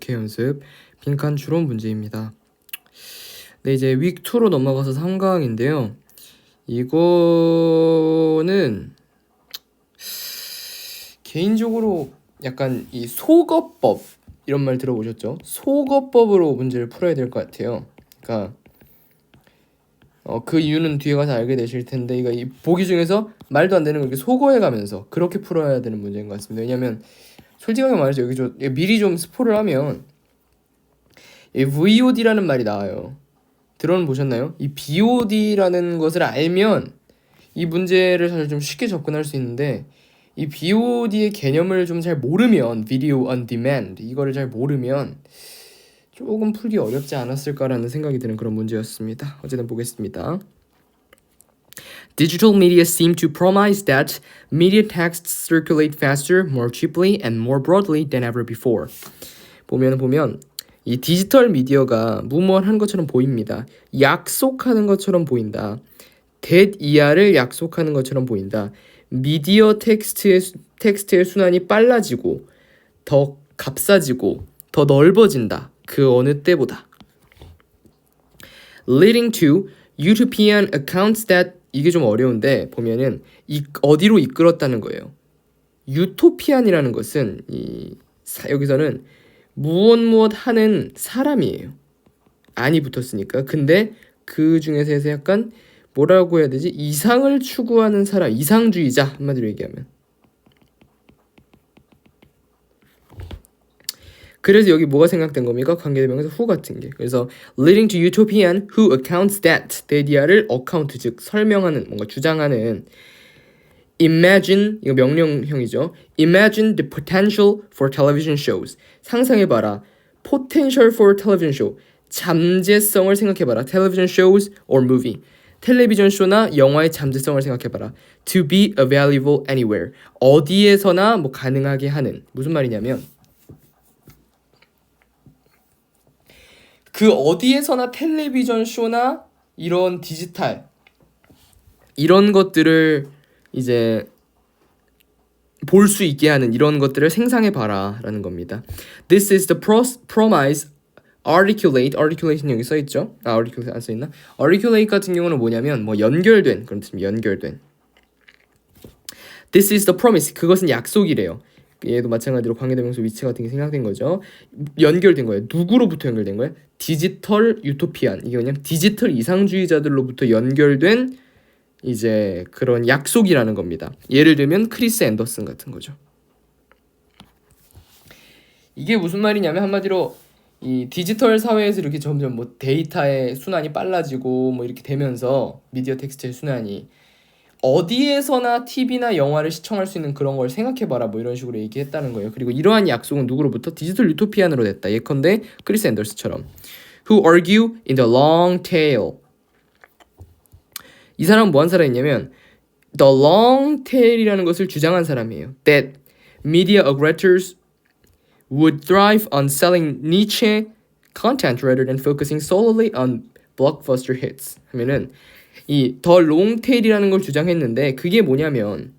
독해 연습 빈칸 추론 문제입니다. 네, 이제 윅 2로 넘어가서 3강인데요. 이거는 개인적으로 약간 이 소거법 이런 말 들어보셨죠? 소거법으로 문제를 풀어야 될 것 같아요. 그러니까 그 이유는 뒤에 가서 알게 되실 텐데, 이거 이 보기 중에서 말도 안 되는 걸 이렇게 소거해가면서 그렇게 풀어야 되는 문제인 것 같습니다. 왜냐면 솔직하게 말해서 여기 미리 좀 스포를 하면 이 VOD라는 말이 나와요. 들어는 보셨나요? 이 BOD라는 것을 알면 이 문제를 사실 좀 쉽게 접근할 수 있는데, 이 BOD의 개념을 좀 잘 모르면, Video on Demand 이거를 잘 모르면 조금 풀기 어렵지 않았을까라는 생각이 드는 그런 문제였습니다. 어쨌든 보겠습니다. Digital media seem to promise that media texts circulate faster, more cheaply, and more broadly than ever before. 보면 이 디지털 미디어가 무모한 것처럼 보입니다. 약속하는 것처럼 보인다. 대이하를 약속하는 것처럼 보인다. 미디어 텍스트의 순환이 빨라지고 더 값싸지고 더 넓어진다. 그 어느 때보다. Leading to utopian accounts that, 이게 좀 어려운데 보면은 어디로 이끌었다는 거예요. 유토피안이라는 것은 여기서는 무엇 하는 사람이에요. 안이 붙었으니까. 근데 그 중에서 약간 뭐라고 해야 되지? 이상을 추구하는 사람, 이상주의자, 한마디로 얘기하면. 그래서 여기 뭐가 생각된 겁니까? 관계대명사 who 같은 게. 그래서 leading to utopian who accounts that, 대디아를 account, 즉 설명하는, 뭔가 주장하는. Imagine, 이거 명령형이죠. Imagine the potential for television shows. 상상해봐라. Potential for television show. 잠재성을 생각해봐라. Television shows or movie. 텔레비전 쇼나 영화의 잠재성을 생각해봐라. To be available anywhere. 어디에서나 뭐 가능하게 하는. 무슨 말이냐면 그 어디에서나 텔레비전 쇼나 이런 디지털 이런 것들을 이제 볼 수 있게 하는 이런 것들을 생상해봐라 라는 겁니다. This is the promise. articulate는 여기 써있죠? articulate 안 써있나? articulate 같은 경우는 뭐냐면 뭐 연결된, 그런 뜻입니다. 연결된. This is the promise. 그것은 약속이래요. 얘도 마찬가지로 관계대명사 위치 같은 게 생략된 거죠. 연결된 거예요. 누구로부터 연결된 거예요? 디지털 유토피안. 이게 그냥 디지털 이상주의자들로부터 연결된 이제 그런 약속이라는 겁니다. 예를 들면 크리스 앤더슨 같은 거죠. 이게 무슨 말이냐면 한마디로 이 디지털 사회에서 이렇게 점점 뭐 데이터의 순환이 빨라지고 뭐 이렇게 되면서 미디어 텍스트의 순환이 어디에서나 TV나 영화를 시청할 수 있는 그런 걸 생각해봐라 뭐 이런 식으로 얘기했다는 거예요. 그리고 이러한 약속은 누구로부터? 디지털 유토피안으로 됐다. 예컨대 크리스 앤더슨처럼 who argue in the long tail. 이 사람은 뭐한 사람이냐면 the long tail이라는 것을 주장한 사람이에요. That media aggregators would thrive on selling niche content rather than focusing solely on blockbuster hits. 하면은 이 더 롱테일이라는 걸 주장했는데 그게 뭐냐면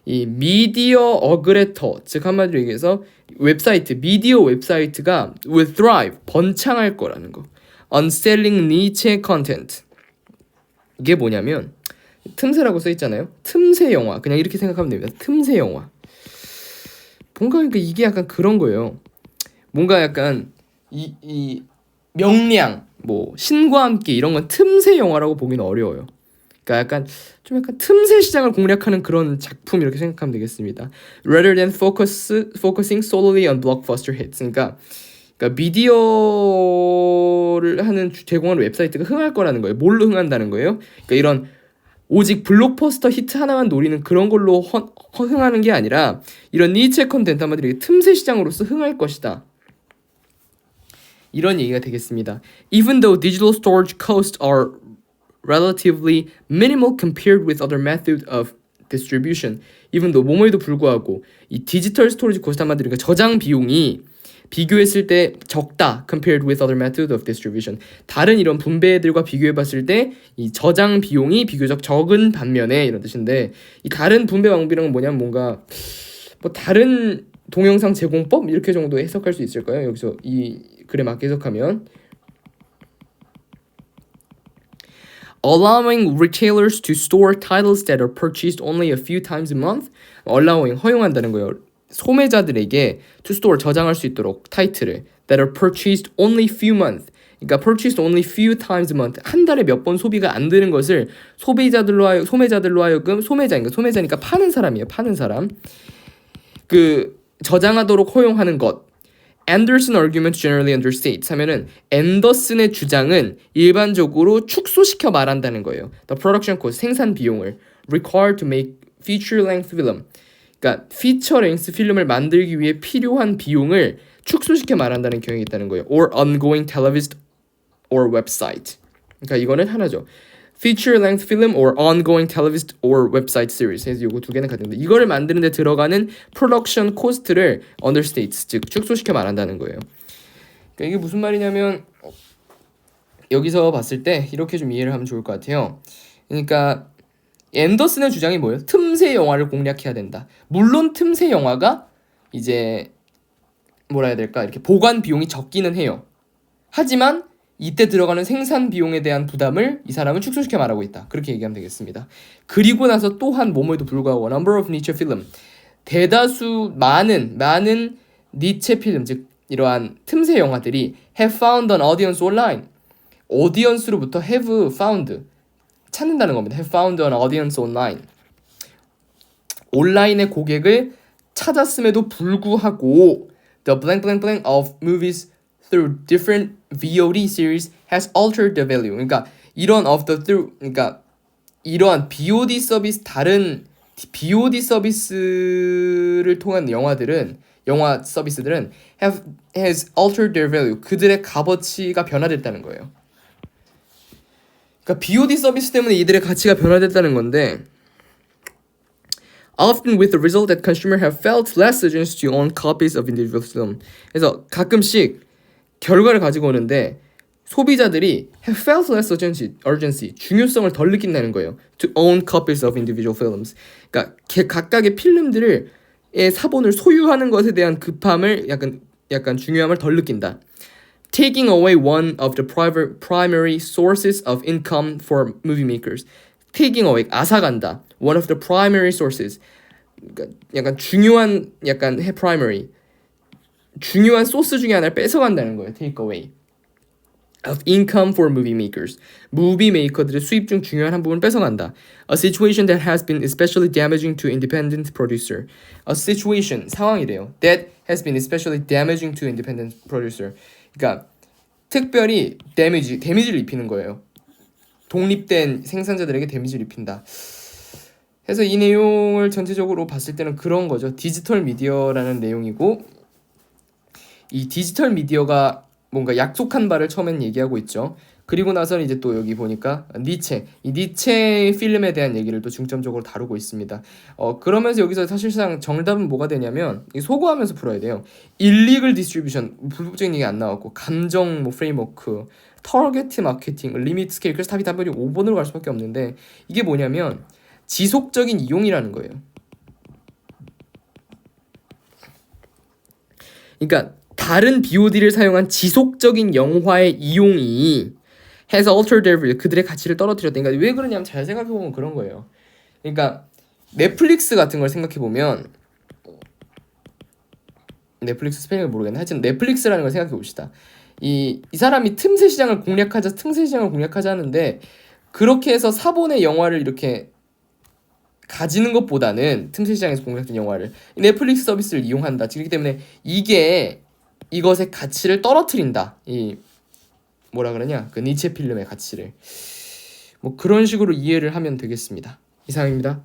이 미디어 어그레터, 즉 한마디로 얘기해서 웹사이트, 미디어 웹사이트가 will thrive, 번창할 거라는 거. on selling niche content. 이게 뭐냐면 틈새라고 써 있잖아요. 틈새 영화. 그냥 이렇게 생각하면 됩니다. 틈새 영화. 뭔가 그러니까 이게 약간 그런 거예요. 뭔가 약간 이 명량, 뭐 신과 함께 이런 건 틈새 영화라고 보기는 어려워요. 그러니까 약간 틈새 시장을 공략하는 그런 작품 이렇게 생각하면 되겠습니다. Rather than focusing solely on blockbuster hits. 그러니까 미디어를 하는 제공하는 웹사이트가 흥할 거라는 거예요. 뭘로 흥한다는 거예요? 그러니까 이런 오직 블록버스터 히트 하나만 노리는 그런 걸로 흥하는 게 아니라 이런 니체 컨텐츠 한마디로 틈새 시장으로서 흥할 것이다. 이런 얘기가 되겠습니다. Even though digital storage costs are relatively minimal compared with other methods of distribution, even though 뭐뭐에도 불구하고 이 디지털 스토리지 코스트 한마디로 그러니까 저장 비용이 비교했을 때 적다 compared with other methods of distribution. 다른 이런 분배들과 비교해봤을 때 이 저장 비용이 비교적 적은 반면에 이런 뜻인데 이 다른 분배 방법이란 건 뭐냐면 뭔가 뭐 다른 동영상 제공법 이렇게 정도 해석할 수 있을까요? 여기서 이 글에 맞게 해석하면 allowing retailers to store titles that are purchased only a few times a month. allowing 허용한다는 거예요. 소매자들에게 to store 저장할 수 있도록 타이틀을 that are purchased only few months. 그러니까 purchased only few times a month. 한 달에 몇 번 소비가 안 되는 것을 소매자들로 하여금 소매자니까 파는 사람이에요. 파는 사람. 그 저장하도록 허용하는 것. Anderson argument generally understates 하면은 앤더슨의 주장은 일반적으로 축소시켜 말한다는 거예요. The production cost 생산 비용을 required to make feature length film. 그러니까 피처 랭스 필름을 만들기 위해 필요한 비용을 축소시켜 말한다는 경향이 있다는 거예요. Or ongoing television or website. 그러니까 이거는 하나죠. Feature length film or ongoing television or website series. 그래서 이거 두 개는 같은데 이거를 만드는 데 들어가는 production cost를 understates, 즉 축소시켜 말한다는 거예요. 그러니까 이게 무슨 말이냐면 여기서 봤을 때 이렇게 좀 이해를 하면 좋을 것 같아요. 그러니까 앤더슨의 주장이 뭐예요? 틈새 영화를 공략해야 된다. 물론 틈새 영화가 이제 뭐라 해야 될까? 이렇게 보관 비용이 적기는 해요. 하지만 이때 들어가는 생산 비용에 대한 부담을 이 사람은 축소시켜 말하고 있다. 그렇게 얘기하면 되겠습니다. 그리고 나서 또한 뭐뭐에도 불구하고 number of niche film 대다수 많은 니체 필름 즉 이러한 틈새 영화들이 have found an audience online 오디언스로부터 have found 찾는다는 겁니다. have found an audience online 온라인의 고객을 찾았음에도 불구하고 the blank blank blank of movies through different VOD series has altered the value. 그러니까 이런 of the through 그러니까 이러한 BOD 서비스 다른 BOD 서비스를 통한 영화 서비스들은 has altered their value. 그들의 값어치가 변화됐다는 거예요. 그러니까 BOD 서비스 때문에 이들의 가치가 변화됐다는 건데 often with the result that consumers have felt less urgency to own copies of individual film. 그래서 가끔씩 결과를 가지고 오는데 소비자들이 have felt less urgency 중요성을 덜 느낀다는 거예요. To own copies of individual films. 그러니까 각각의 필름들을 사본을 소유하는 것에 대한 급함을 약간 중요함을 덜 느낀다. Taking away one of the primary sources of income for movie makers. Taking away 앗아간다. One of the primary sources. 그러니까 약간 중요한 primary. 중요한 소스 중에 하나를 뺏어간다는 거예요. Take away of income for movie makers. 무비 메이커들의 수입 중 중요한 한 부분을 뺏어간다. A situation that has been especially damaging to independent producer. A situation 상황이래요. That has been especially damaging to independent producer. 그러니까 특별히 데미지를 입히는 거예요. 독립된 생산자들에게 데미지를 입힌다. 그래서 이 내용을 전체적으로 봤을 때는 그런 거죠. 디지털 미디어라는 내용이고 이 디지털 미디어가 뭔가 약속한 바를 처음엔 얘기하고 있죠. 그리고 나서는 이제 또 여기 보니까 이 니체 필름에 대한 얘기를 또 중점적으로 다루고 있습니다. 그러면서 여기서 사실상 정답은 뭐가 되냐면 소거하면서 풀어야 돼요. 일리글 디스트리뷰션 불법적인 얘기 안 나왔고 감정 프레임워크 타겟 마케팅 리미트 스케일 그래서 답이 단번이 5번으로 갈 수밖에 없는데 이게 뭐냐면 지속적인 이용이라는 거예요. 그러니까 다른 BOD를 사용한 지속적인 영화의 이용이 has altered their value. 그들의 가치를 떨어뜨렸다. 그러니까 왜 그러냐면 잘 생각해보면 그런 거예요. 그러니까 넷플릭스 같은 걸 생각해보면 넷플릭스 스페인을 모르겠네. 하여튼 넷플릭스라는 걸 생각해봅시다. 이 사람이 틈새 시장을 공략하자 하는데 그렇게 해서 사본의 영화를 이렇게 가지는 것보다는 틈새 시장에서 공략된 영화를 넷플릭스 서비스를 이용한다. 그렇기 때문에 이것의 가치를 떨어뜨린다. 이 뭐라 그러냐? 그 니체 필름의 가치를. 뭐 그런 식으로 이해를 하면 되겠습니다. 이상입니다.